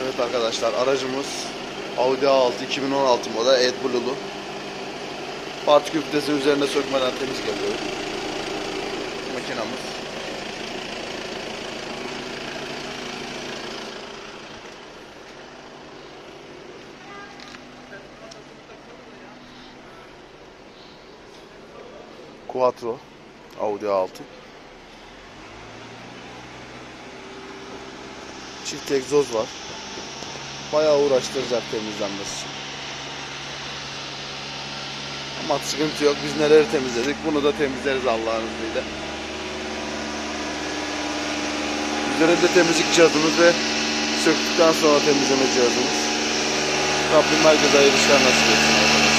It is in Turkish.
Evet arkadaşlar, aracımız Audi A6 2016 model AdBlue'lu. Partikül filtresinin üzerine sökmeden temizlik yapıyoruz. Makinamız. Quattro Audi A6. Çift egzoz var. Bayağı uğraştıracak temizlenmesi. Ama sıkıntı yok. Biz neleri temizledik, bunu da temizleriz Allah'ın izniyle. Üzerinde temizlik cihazımız ve söktükten sonra temizleme cihazımız. Rabbim herkese hayırlı işler nasip etsin.